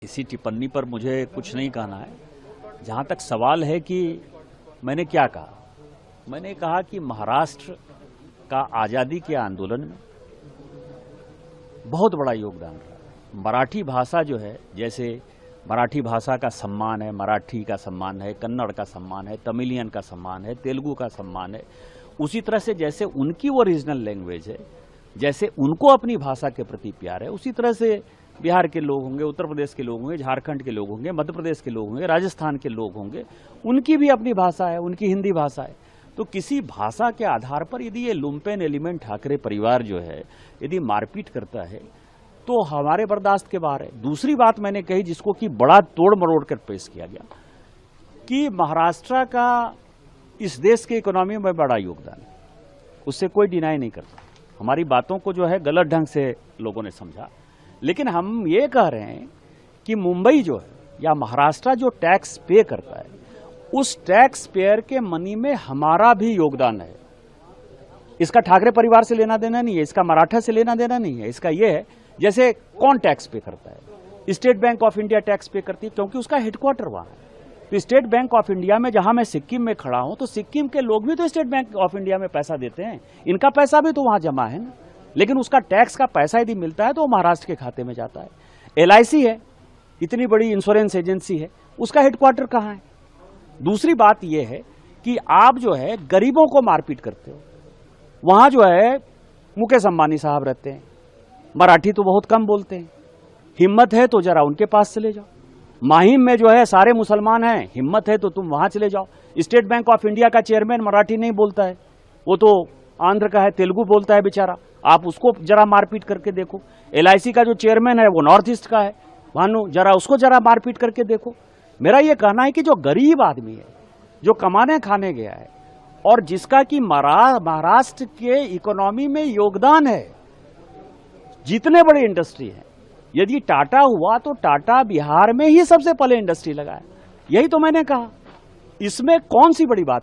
इसी टिप्पणी पर मुझे कुछ नहीं कहना है। जहां तक सवाल है कि मैंने क्या कहा, मैंने कहा कि महाराष्ट्र का आजादी के आंदोलन में बहुत बड़ा योगदान रहा। मराठी भाषा जो है, जैसे मराठी भाषा का सम्मान है, मराठी का सम्मान है, कन्नड़ का सम्मान है, तमिलियन का सम्मान है, तेलुगु का सम्मान है, उसी तरह से जैसे उनकी वो रीजनल लैंग्वेज है, जैसे उनको अपनी भाषा के प्रति प्यार है, उसी तरह से बिहार के लोग होंगे, उत्तर प्रदेश के लोग होंगे, झारखंड के लोग होंगे, मध्य प्रदेश के लोग होंगे, राजस्थान के लोग होंगे, उनकी भी अपनी भाषा है, उनकी हिंदी भाषा है। तो किसी भाषा के आधार पर यदि ये लुम्पेन एलिमेंट ठाकरे परिवार जो है यदि मारपीट करता है तो हमारे बर्दाश्त के बाहर है। दूसरी बात मैंने कही, जिसको कि बड़ा तोड़ मरोड़ कर पेश किया गया, कि महाराष्ट्र का इस देश के इकोनॉमी में बड़ा योगदान है, उससे कोई डिनाई नहीं करता। हमारी बातों को जो है गलत ढंग से लोगों ने समझा, लेकिन हम ये कह रहे हैं कि मुंबई जो है या महाराष्ट्र जो टैक्स पे करता है, उस टैक्स पेयर के मनी में हमारा भी योगदान है। इसका ठाकरे परिवार से लेना देना नहीं है, इसका मराठा से लेना देना नहीं है। इसका ये है, जैसे कौन टैक्स पे करता है, state bank of India tax पे करती है, क्योंकि उसका हेडक्वार्टर वहां है। तो स्टेट बैंक ऑफ इंडिया में, जहां मैं सिक्किम में खड़ा हूं, तो सिक्किम के लोग भी तो स्टेट बैंक ऑफ इंडिया में पैसा देते हैं, इनका पैसा भी तो वहां जमा है ना। लेकिन उसका टैक्स का पैसा यदि मिलता है तो वो महाराष्ट्र के खाते में जाता है। LIC है, इतनी बड़ी इंश्योरेंस एजेंसी है, उसका हेडक्वार्टर कहां है। दूसरी बात यह है कि आप जो है गरीबों को मारपीट करते हो। वहां जो है मुकेश अंबानी साहब रहते हैं, मराठी तो बहुत कम बोलते हैं, हिम्मत है तो जरा उनके पास चले जाओ। माहिम में जो है सारे मुसलमान हैं, हिम्मत है तो तुम वहां चले जाओ। स्टेट बैंक ऑफ इंडिया का चेयरमैन मराठी नहीं बोलता है, वो तो आंध्र का है, तेलुगु बोलता है बेचारा, आप उसको जरा मारपीट करके देखो। LIC का जो चेयरमैन है वो नॉर्थ ईस्ट का है, भानु, जरा उसको जरा मारपीट करके देखो। मेरा ये कहना है कि जो गरीब आदमी है, जो कमाने खाने गया है और जिसका कि महाराष्ट्र के इकोनॉमी में योगदान है, जितने बड़ी इंडस्ट्री है, यदि टाटा हुआ तो टाटा बिहार में ही सबसे पहले इंडस्ट्री लगाया। यही तो मैंने कहा, इसमें कौन सी बड़ी बात